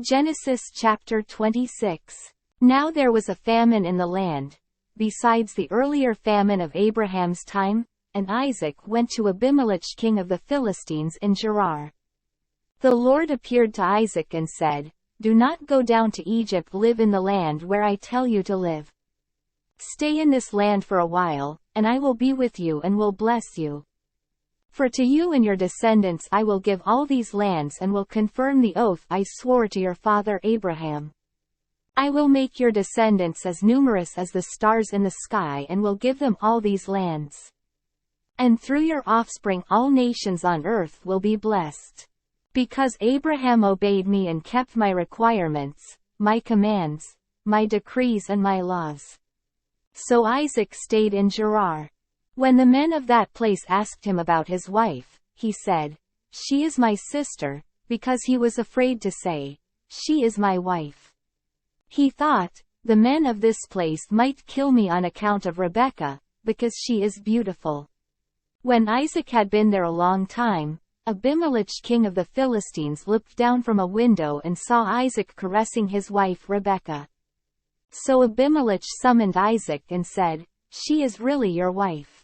Genesis chapter 26. Now there was a famine in the land, besides the earlier famine of Abraham's time, and Isaac went to Abimelech king of the Philistines in Gerar. The Lord appeared to Isaac and said, "Do not go down to Egypt, live in the land where I tell you to live. Stay in this land for a while, and I will be with you and will bless you. For to you and your descendants I will give all these lands and will confirm the oath I swore to your father Abraham. I will make your descendants as numerous as the stars in the sky and will give them all these lands. And through your offspring all nations on earth will be blessed. Because Abraham obeyed me and kept my requirements, my commands, my decrees and my laws." So Isaac stayed in Gerar. When the men of that place asked him about his wife, he said, "She is my sister," because he was afraid to say, "She is my wife." He thought, "The men of this place might kill me on account of Rebekah, because she is beautiful." When Isaac had been there a long time, Abimelech king of the Philistines looked down from a window and saw Isaac caressing his wife Rebekah. So Abimelech summoned Isaac and said, "She is really your wife.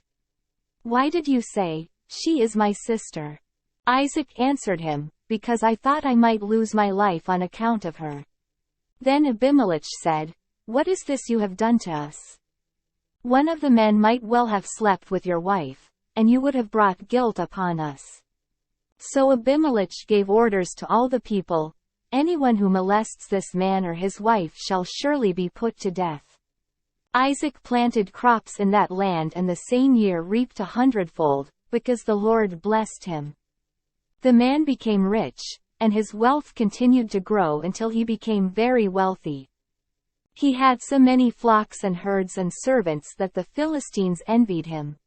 Why did you say, 'She is my sister'?" Isaac answered him, "Because I thought I might lose my life on account of her." Then Abimelech said, "What is this you have done to us? One of the men might well have slept with your wife, and you would have brought guilt upon us." So Abimelech gave orders to all the people, "Anyone who molests this man or his wife shall surely be put to death." Isaac planted crops in that land and the same year reaped 100-fold, because the Lord blessed him. The man became rich, and his wealth continued to grow until he became very wealthy. He had so many flocks and herds and servants that the Philistines envied him.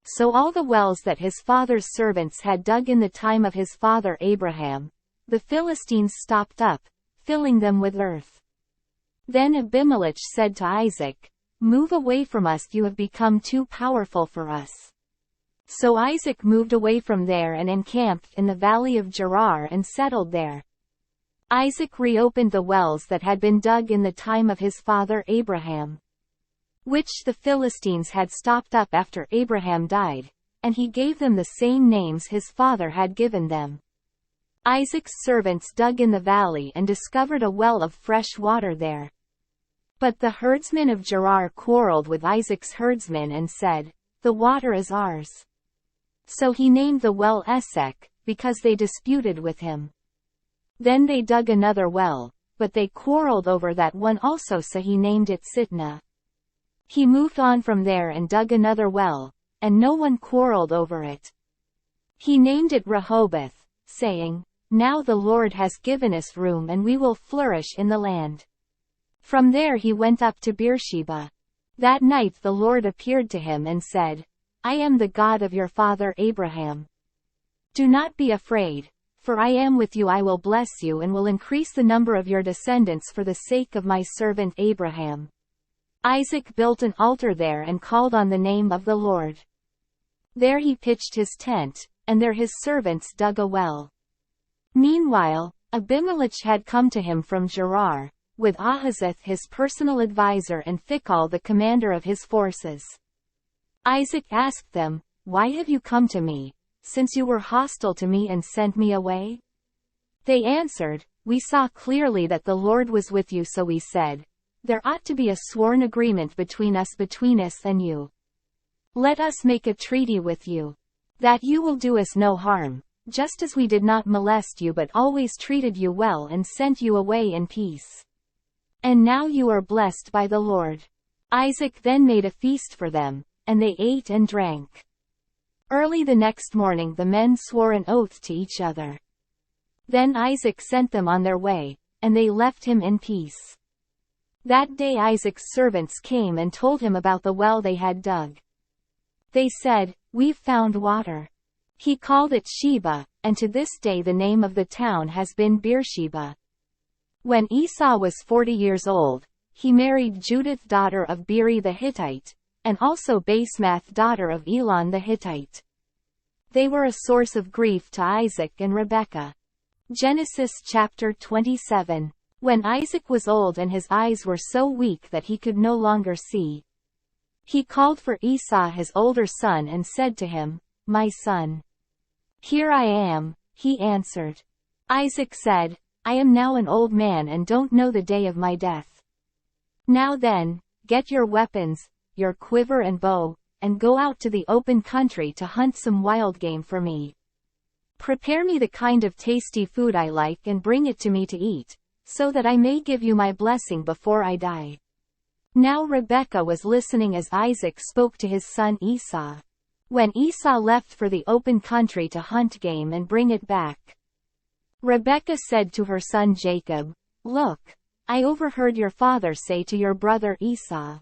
So all the wells that his father's servants had dug in the time of his father Abraham, the Philistines stopped up, filling them with earth. Then Abimelech said to Isaac, "Move away from us, you have become too powerful for us." So Isaac moved away from there and encamped in the valley of Gerar and settled there. Isaac reopened the wells that had been dug in the time of his father Abraham, which the Philistines had stopped up after Abraham died, and he gave them the same names his father had given them. Isaac's servants dug in the valley and discovered a well of fresh water there. But the herdsmen of Gerar quarreled with Isaac's herdsmen and said, "The water is ours." So he named the well Esek, because they disputed with him. Then they dug another well, but they quarreled over that one also, so he named it Sitnah. He moved on from there and dug another well, and no one quarreled over it. He named it Rehoboth, saying, "Now the Lord has given us room and we will flourish in the land." From there he went up to Beersheba. That night the Lord appeared to him and said, "I am the God of your father Abraham. Do not be afraid, for I am with you. I will bless you and will increase the number of your descendants for the sake of my servant Abraham." Isaac built an altar there and called on the name of the Lord. There he pitched his tent, and there his servants dug a well. Meanwhile, Abimelech had come to him from Gerar, with Ahuzzath his personal advisor and Phicol the commander of his forces. Isaac asked them, "Why have you come to me, since you were hostile to me and sent me away?" They answered, "We saw clearly that the Lord was with you, so we said, 'There ought to be a sworn agreement between us and you. Let us make a treaty with you, that you will do us no harm, just as we did not molest you but always treated you well and sent you away in peace. And now you are blessed by the Lord.'" Isaac then made a feast for them, and they ate and drank. Early the next morning the men swore an oath to each other. Then Isaac sent them on their way, and they left him in peace. That day Isaac's servants came and told him about the well they had dug. They said, "We've found water." He called it Sheba, and to this day the name of the town has been Beersheba. When Esau was 40 years old, he married Judith daughter of Beeri the Hittite, and also Basemath daughter of Elon the Hittite. They were a source of grief to Isaac and Rebekah. Genesis chapter 27. When Isaac was old and his eyes were so weak that he could no longer see, he called for Esau his older son and said to him, "My son." "Here I am," he answered. Isaac said, "I am now an old man and don't know the day of my death. Now then, get your weapons, your quiver and bow, and go out to the open country to hunt some wild game for me. Prepare me the kind of tasty food I like and bring it to me to eat, so that I may give you my blessing before I die." Now Rebekah was listening as Isaac spoke to his son Esau. When Esau left for the open country to hunt game and bring it back, Rebekah said to her son Jacob, "Look, I overheard your father say to your brother Esau,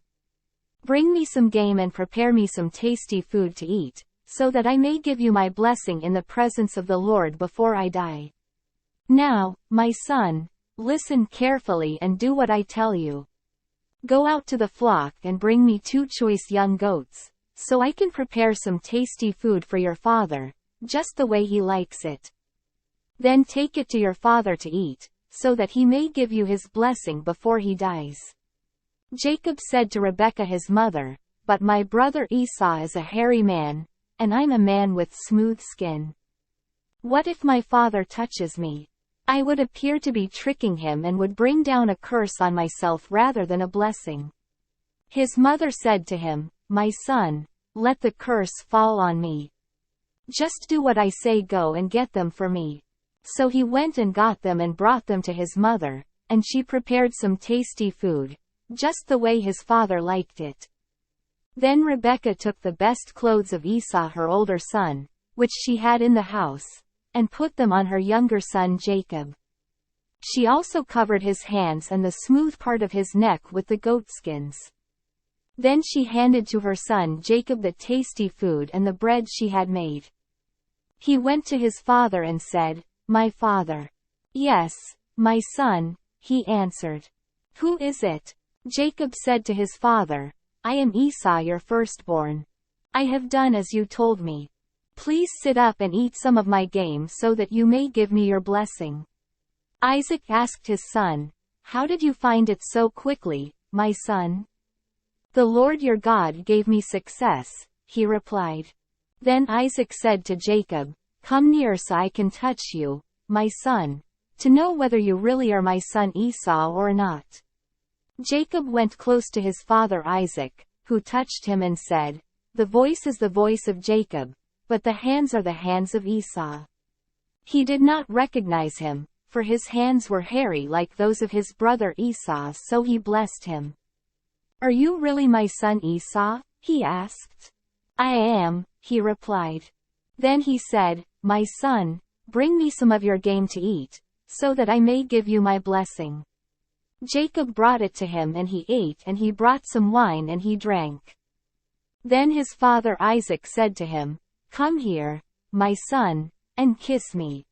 'Bring me some game and prepare me some tasty food to eat, so that I may give you my blessing in the presence of the Lord before I die.' Now, my son, listen carefully and do what I tell you. Go out to the flock and bring me 2 choice young goats, so I can prepare some tasty food for your father, just the way he likes it. Then take it to your father to eat, so that he may give you his blessing before he dies." Jacob said to Rebekah his mother, "But my brother Esau is a hairy man, and I'm a man with smooth skin. What if my father touches me? I would appear to be tricking him and would bring down a curse on myself rather than a blessing." His mother said to him, "My son, let the curse fall on me. Just do what I say, go and get them for me." So he went and got them and brought them to his mother, and she prepared some tasty food, just the way his father liked it. Then Rebekah took the best clothes of Esau her older son, which she had in the house, and put them on her younger son Jacob. She also covered his hands and the smooth part of his neck with the goatskins. Then she handed to her son Jacob the tasty food and the bread she had made. He went to his father and said, "My father." "Yes, my son," he answered. "Who is it?" Jacob said to his father, "I am Esau your firstborn. I have done as you told me. Please sit up and eat some of my game so that you may give me your blessing." Isaac asked his son, "How did you find it so quickly, my son?" "The Lord your God gave me success," he replied. Then Isaac said to Jacob, "Come near so I can touch you, my son, to know whether you really are my son Esau or not." Jacob went close to his father Isaac, who touched him and said, "The voice is the voice of Jacob, but the hands are the hands of Esau." He did not recognize him, for his hands were hairy like those of his brother Esau, so he blessed him. "Are you really my son Esau?" he asked. "I am," he replied. Then he said, "My son, bring me some of your game to eat, so that I may give you my blessing." Jacob brought it to him and he ate, and he brought some wine and he drank. Then his father Isaac said to him, "Come here, my son, and kiss me."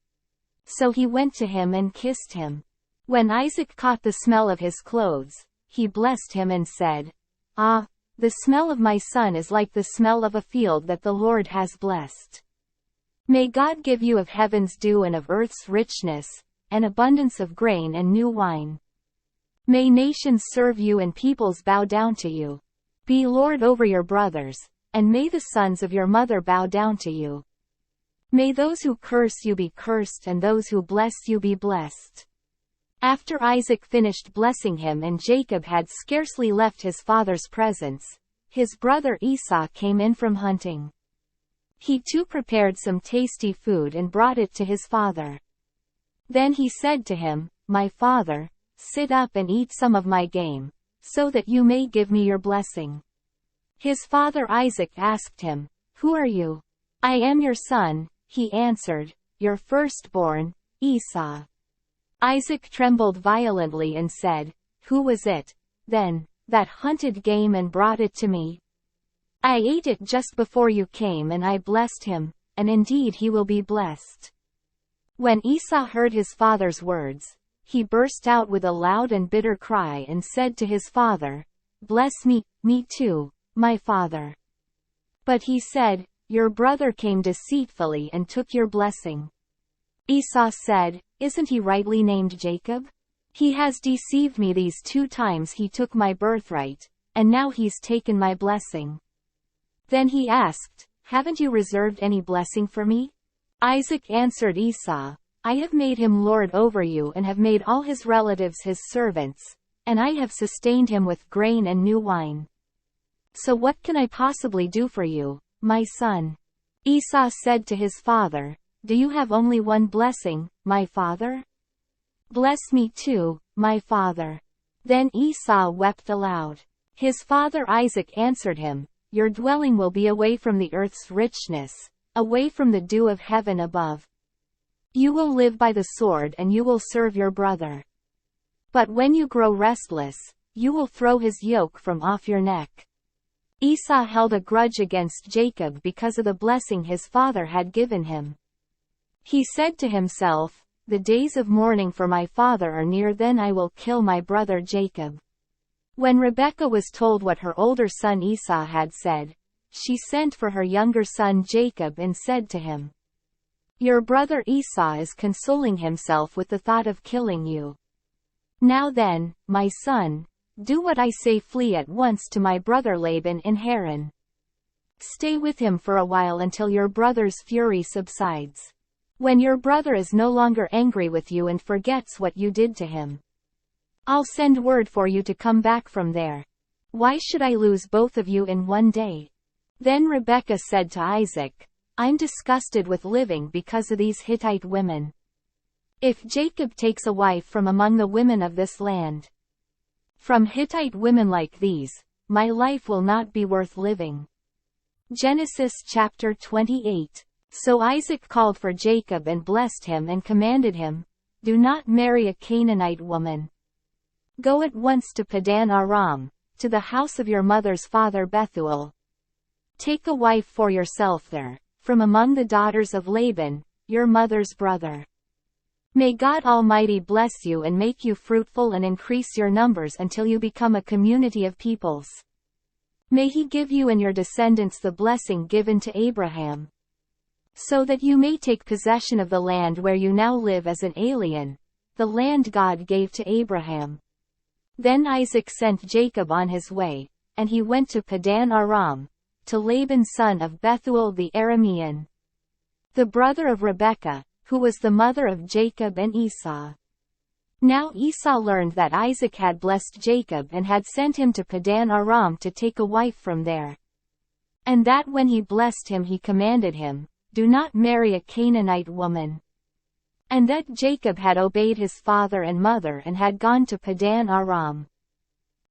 So he went to him and kissed him. When Isaac caught the smell of his clothes, he blessed him and said, "Ah, the smell of my son is like the smell of a field that the Lord has blessed. May God give you of heaven's dew and of earth's richness, an abundance of grain and new wine. May nations serve you and peoples bow down to you. Be Lord over your brothers, and may the sons of your mother bow down to you. May those who curse you be cursed and those who bless you be blessed." After Isaac finished blessing him and Jacob had scarcely left his father's presence, his brother Esau came in from hunting. He too prepared some tasty food and brought it to his father. Then he said to him, "My father, sit up and eat some of my game, so that you may give me your blessing." His father Isaac asked him, "Who are you?" "I am your son," he answered, "your firstborn, Esau." Isaac trembled violently and said, "Who was it, then, that hunted game and brought it to me? I ate it just before you came and I blessed him, and indeed he will be blessed." When Esau heard his father's words, he burst out with a loud and bitter cry and said to his father, "Bless me, me too, my father." But he said, "Your brother came deceitfully and took your blessing." Esau said, "Isn't he rightly named Jacob? He has deceived me these 2 times. He took my birthright, and now he's taken my blessing." Then he asked, "Haven't you reserved any blessing for me?" Isaac answered Esau, "I have made him lord over you and have made all his relatives his servants, and I have sustained him with grain and new wine. So what can I possibly do for you, my son?" Esau said to his father, "Do you have only one blessing, my father? Bless me too, my father." Then Esau wept aloud. His father Isaac answered him, "Your dwelling will be away from the earth's richness, away from the dew of heaven above. You will live by the sword and you will serve your brother. But when you grow restless, you will throw his yoke from off your neck." Esau held a grudge against Jacob because of the blessing his father had given him. He said to himself, "The days of mourning for my father are near, then I will kill my brother Jacob." When Rebekah was told what her older son Esau had said, she sent for her younger son Jacob and said to him, "Your brother Esau is consoling himself with the thought of killing you. Now then, my son, do what I say, flee at once to my brother Laban in Haran. Stay with him for a while until your brother's fury subsides. When your brother is no longer angry with you and forgets what you did to him, I'll send word for you to come back from there. Why should I lose both of you in one day?" Then Rebekah said to Isaac, "I'm disgusted with living because of these Hittite women. If Jacob takes a wife from among the women of this land, from Hittite women like these, my life will not be worth living." Genesis chapter 28. So Isaac called for Jacob and blessed him and commanded him, "Do not marry a Canaanite woman. Go at once to Padan Aram, to the house of your mother's father Bethuel. Take a wife for yourself there, from among the daughters of Laban, your mother's brother. May God Almighty bless you and make you fruitful and increase your numbers until you become a community of peoples. May He give you and your descendants the blessing given to Abraham, so that you may take possession of the land where you now live as an alien, the land God gave to Abraham." Then Isaac sent Jacob on his way, and he went to Padan Aram, to Laban son of Bethuel the Aramean, the brother of Rebekah, who was the mother of Jacob and Esau. Now Esau learned that Isaac had blessed Jacob and had sent him to Padan Aram to take a wife from there, and that when he blessed him he commanded him, "Do not marry a Canaanite woman," and that Jacob had obeyed his father and mother and had gone to Padan Aram.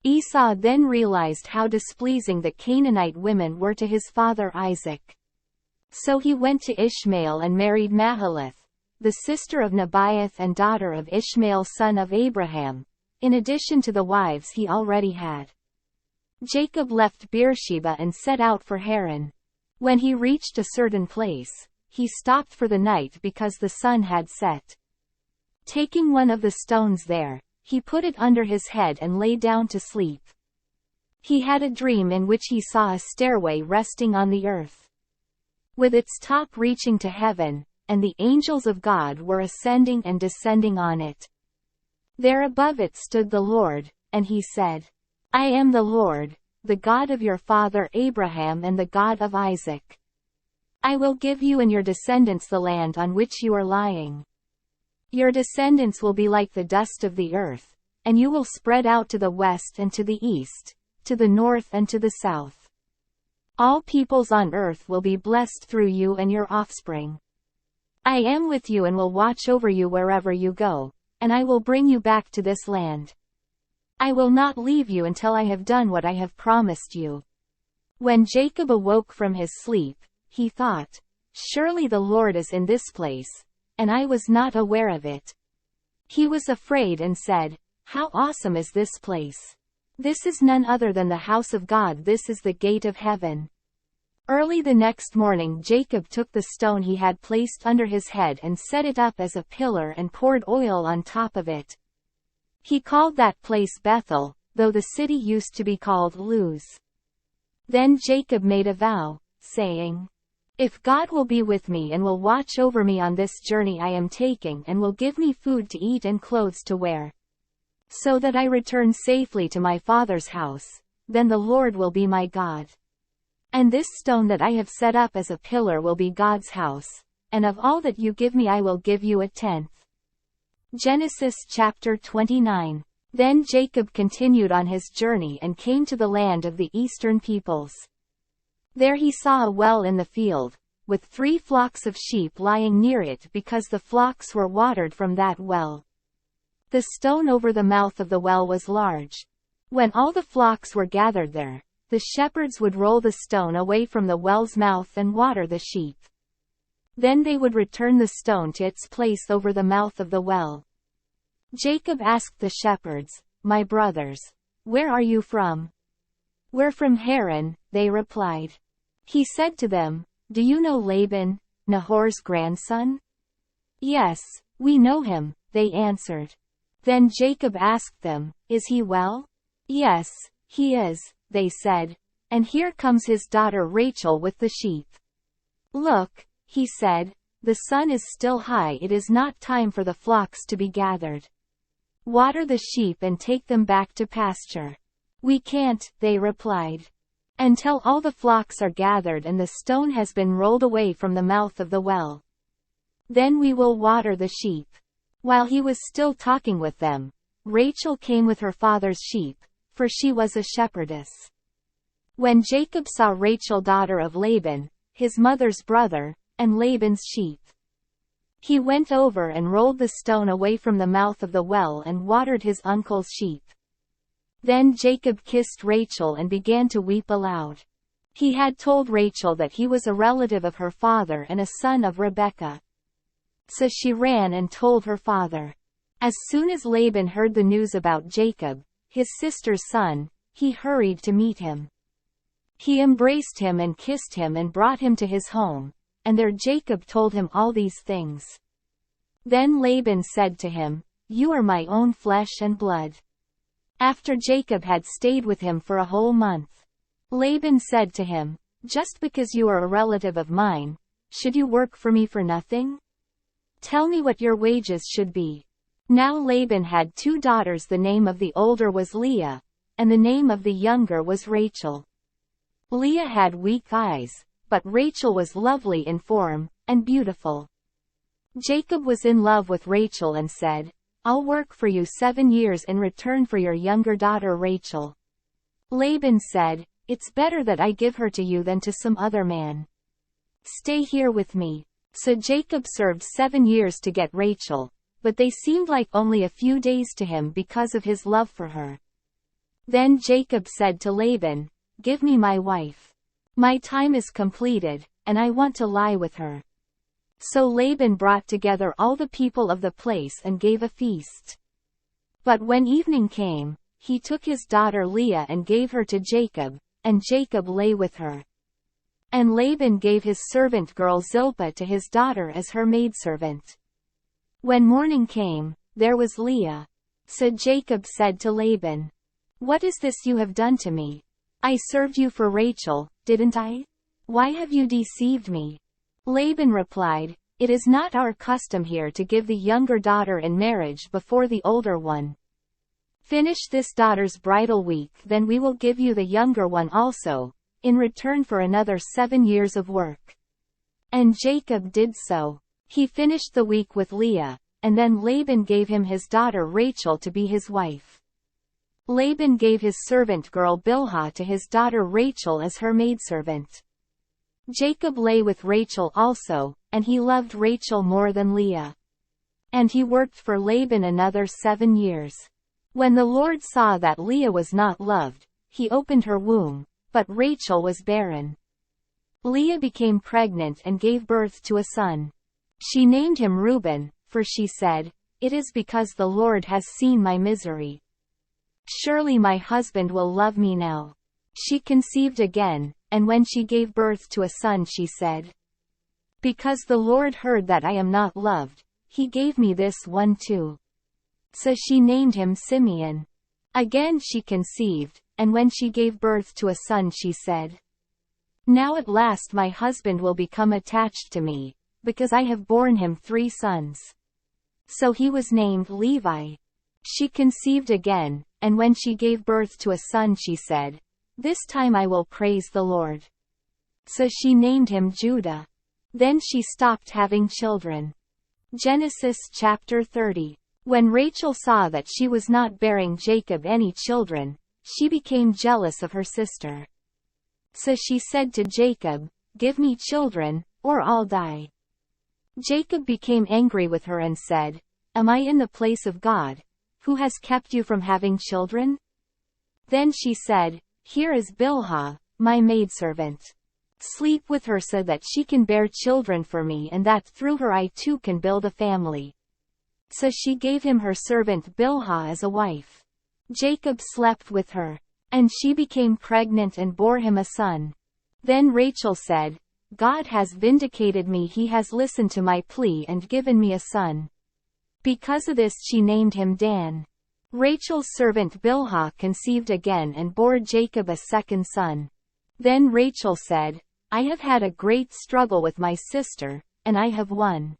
Esau then realized how displeasing the Canaanite women were to his father Isaac. So he went to Ishmael and married Mahalath, the sister of Nebaioth and daughter of Ishmael son of Abraham, in addition to the wives he already had. Jacob left Beersheba and set out for Haran. When he reached a certain place, he stopped for the night because the sun had set. Taking one of the stones there, he put it under his head and lay down to sleep. He had a dream in which he saw a stairway resting on the earth, with its top reaching to heaven, and the angels of God were ascending and descending on it. There above it stood the Lord, and he said, "I am the Lord, the God of your father Abraham and the God of Isaac. I will give you and your descendants the land on which you are lying. Your descendants will be like the dust of the earth, and you will spread out to the west and to the east, to the north and to the south. All peoples on earth will be blessed through you and your offspring. I am with you and will watch over you wherever you go, and I will bring you back to this land. I will not leave you until I have done what I have promised you." When Jacob awoke from his sleep, he thought, "Surely the Lord is in this place, and I was not aware of it." He was afraid and said, "How awesome is this place! This is none other than the house of God. This is the gate of heaven." Early the next morning Jacob took the stone he had placed under his head and set it up as a pillar and poured oil on top of it. He called that place Bethel, though the city used to be called Luz. Then Jacob made a vow, saying, If God will be with me and will watch over me on this journey I am taking and will give me food to eat and clothes to wear, so that I return safely to my father's house, then the Lord will be my God. And this stone that I have set up as a pillar will be God's house, and of all that you give me I will give you a tenth. Genesis chapter 29. Then Jacob continued on his journey and came to the land of the eastern peoples. There he saw a well in the field, with 3 flocks of sheep lying near it because the flocks were watered from that well. The stone over the mouth of the well was large. When all the flocks were gathered there, the shepherds would roll the stone away from the well's mouth and water the sheep. Then they would return the stone to its place over the mouth of the well. Jacob asked the shepherds, "My brothers, where are you from?" "We're from Haran," they replied. He said to them, "Do you know Laban, Nahor's grandson?" "Yes, we know him," they answered. Then Jacob asked them, "Is he well?" "Yes, he is," they said, "and here comes his daughter Rachel with the sheep." "Look," he said, "the sun is still high, it is not time for the flocks to be gathered. Water the sheep and take them back to pasture." "We can't," they replied, "until all the flocks are gathered and the stone has been rolled away from the mouth of the well. Then we will water the sheep." While he was still talking with them, Rachel came with her father's sheep, for she was a shepherdess. When Jacob saw Rachel daughter of Laban, his mother's brother, and Laban's sheep, he went over and rolled the stone away from the mouth of the well and watered his uncle's sheep. Then Jacob kissed Rachel and began to weep aloud. He had told Rachel that he was a relative of her father and a son of Rebekah. So she ran and told her father. As soon as Laban heard the news about Jacob, his sister's son, he hurried to meet him. He embraced him and kissed him and brought him to his home, and there Jacob told him all these things. Then Laban said to him, "You are my own flesh and blood." After Jacob had stayed with him for a whole month, Laban said to him, "Just because you are a relative of mine, should you work for me for nothing? Tell me what your wages should be." Now Laban had 2 daughters, the name of the older was Leah, and the name of the younger was Rachel. Leah had weak eyes, but Rachel was lovely in form, and beautiful. Jacob was in love with Rachel and said, "I'll work for you 7 years in return for your younger daughter Rachel." Laban said, "It's better that I give her to you than to some other man. Stay here with me." So Jacob served 7 years to get Rachel, but they seemed like only a few days to him because of his love for her. Then Jacob said to Laban, "Give me my wife. My time is completed, and I want to lie with her." So Laban brought together all the people of the place and gave a feast. But when evening came, he took his daughter Leah and gave her to Jacob, and Jacob lay with her. And Laban gave his servant girl Zilpah to his daughter as her maidservant. When morning came, there was Leah. So Jacob said to Laban, "What is this you have done to me? I served you for Rachel, didn't I? Why have you deceived me?" Laban replied, "It is not our custom here to give the younger daughter in marriage before the older one. Finish this daughter's bridal week, then we will give you the younger one also, in return for another 7 years of work." And Jacob did so. He finished the week with Leah, and then Laban gave him his daughter Rachel to be his wife. Laban gave his servant girl Bilhah to his daughter Rachel as her maidservant. Jacob lay with Rachel also, and he loved Rachel more than Leah. And he worked for Laban another 7 years. When the Lord saw that Leah was not loved, he opened her womb, but Rachel was barren. Leah became pregnant and gave birth to a son. She named him Reuben, for she said, "It is because the Lord has seen my misery. Surely my husband will love me now." She conceived again, and when she gave birth to a son she said, "Because the Lord heard that I am not loved, he gave me this one too." So she named him Simeon. Again she conceived, and when she gave birth to a son she said, Now at last my husband will become attached to me, because I have borne him 3 sons. So he was named Levi. She conceived again, and when she gave birth to a son she said, "This time I will praise the Lord." So she named him Judah. Then she stopped having children. Genesis chapter 30. When Rachel saw that she was not bearing Jacob any children, she became jealous of her sister. So she said to Jacob, "Give me children, or I'll die." Jacob became angry with her and said, "Am I in the place of God, who has kept you from having children?" Then she said, "Here is Bilhah, my maidservant. Sleep with her so that she can bear children for me and that through her I too can build a family." So she gave him her servant Bilhah as a wife. Jacob slept with her, and she became pregnant and bore him a son. Then Rachel said, "God has vindicated me, he has listened to my plea and given me a son." Because of this she named him Dan. Rachel's servant Bilhah conceived again and bore Jacob a second son. Then Rachel said, "I have had a great struggle with my sister, and I have won."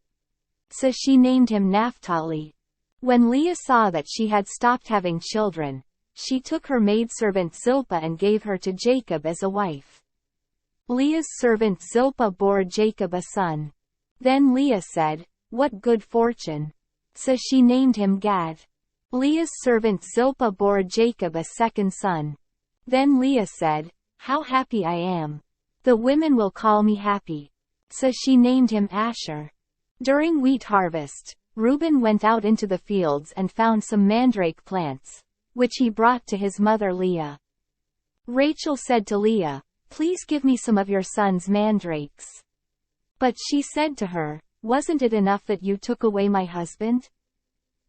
So she named him Naphtali. When Leah saw that she had stopped having children, she took her maidservant Zilpah and gave her to Jacob as a wife. Leah's servant Zilpah bore Jacob a son. Then Leah said, "What good fortune." So she named him Gad. Leah's servant Zilpah bore Jacob a second son. Then Leah said, "How happy I am. The women will call me happy." So she named him Asher. During wheat harvest, Reuben went out into the fields and found some mandrake plants, which he brought to his mother Leah. Rachel said to Leah, "Please give me some of your son's mandrakes." But she said to her, "Wasn't it enough that you took away my husband?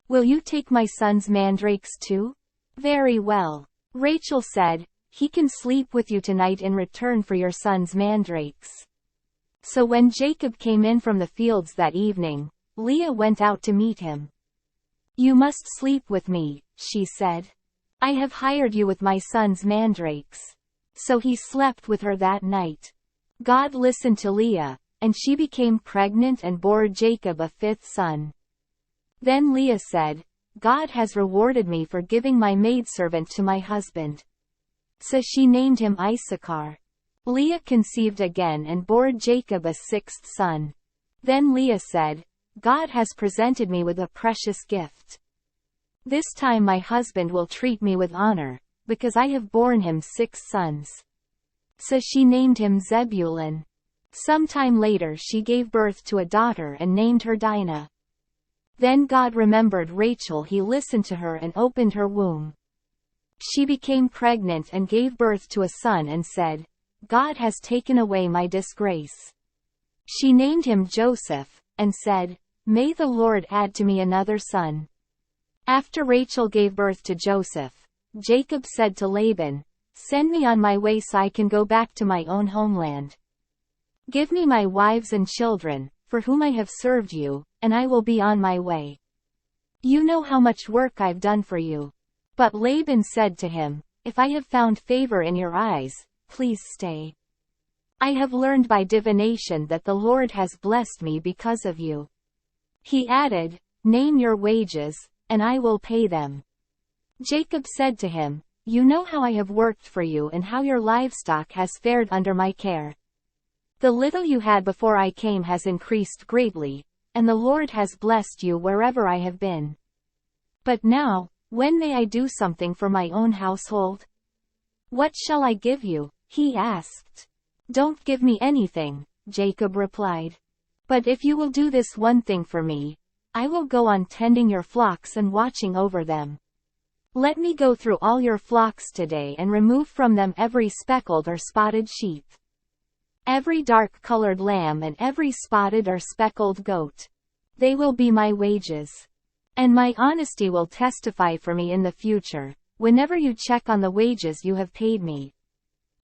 Will you take my son's mandrakes too?" "Very well." Rachel said, "He can sleep with you tonight in return for your son's mandrakes." So when Jacob came in from the fields that evening, Leah went out to meet him. "You must sleep with me," she said. "I have hired you with my son's mandrakes." So he slept with her that night. God listened to Leah, and she became pregnant and bore Jacob a 5th son. Then Leah said, "God has rewarded me for giving my maidservant to my husband." So she named him Issachar. Leah conceived again and bore Jacob a 6th son. Then Leah said, "God has presented me with a precious gift. This time my husband will treat me with honor, because I have borne him 6 sons." So she named him Zebulun. Some time later she gave birth to a daughter and named her Dinah. Then God remembered Rachel, he listened to her and opened her womb. She became pregnant and gave birth to a son and said, "God has taken away my disgrace." She named him Joseph, and said, "May the Lord add to me another son." After Rachel gave birth to Joseph, Jacob said to Laban, "Send me on my way so I can go back to my own homeland. Give me my wives and children, for whom I have served you, and I will be on my way. You know how much work I've done for you." But Laban said to him, "If I have found favor in your eyes, please stay. I have learned by divination that the Lord has blessed me because of you." He added, "Name your wages, and I will pay them." Jacob said to him, "You know how I have worked for you and how your livestock has fared under my care. The little you had before I came has increased greatly, and the Lord has blessed you wherever I have been. But now, when may I do something for my own household?" "What shall I give you?" he asked. "Don't give me anything," Jacob replied. "But if you will do this one thing for me, I will go on tending your flocks and watching over them. Let me go through all your flocks today and remove from them every speckled or spotted sheep, every dark-colored lamb and every spotted or speckled goat. They will be my wages. And my honesty will testify for me in the future, whenever you check on the wages you have paid me.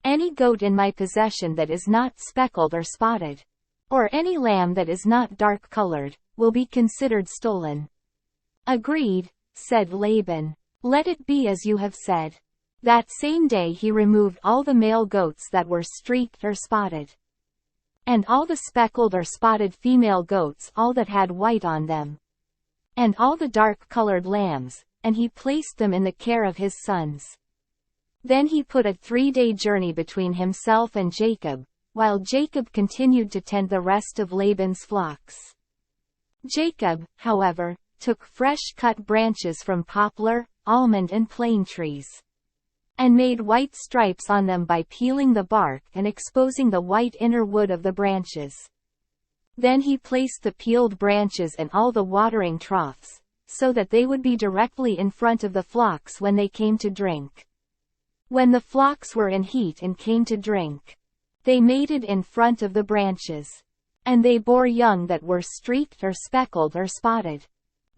Any goat in my possession that is not speckled or spotted, or any lamb that is not dark-colored, will be considered stolen." "Agreed," said Laban. "Let it be as you have said." That same day he removed all the male goats that were streaked or spotted, and all the speckled or spotted female goats, all that had white on them, and all the dark-colored lambs, and he placed them in the care of his sons. Then he put a 3-day journey between himself and Jacob, while Jacob continued to tend the rest of Laban's flocks. Jacob, however, took fresh-cut branches from poplar, almond and plane trees, and made white stripes on them by peeling the bark and exposing the white inner wood of the branches. Then he placed the peeled branches in all the watering troughs, so that they would be directly in front of the flocks when they came to drink. When the flocks were in heat and came to drink, they mated in front of the branches, and they bore young that were streaked or speckled or spotted.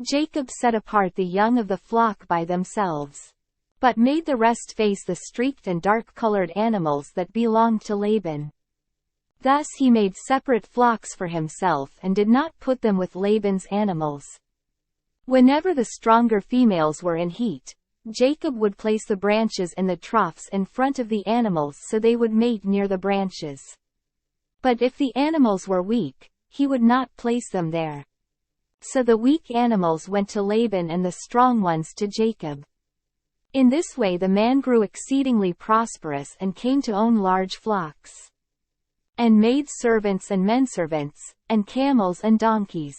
Jacob set apart the young of the flock by themselves, but made the rest face the streaked and dark-colored animals that belonged to Laban. Thus he made separate flocks for himself and did not put them with Laban's animals. Whenever the stronger females were in heat, Jacob would place the branches in the troughs in front of the animals so they would mate near the branches. But if the animals were weak, he would not place them there. So the weak animals went to Laban and the strong ones to Jacob. In this way the man grew exceedingly prosperous and came to own large flocks, and maidservants and menservants, and camels and donkeys.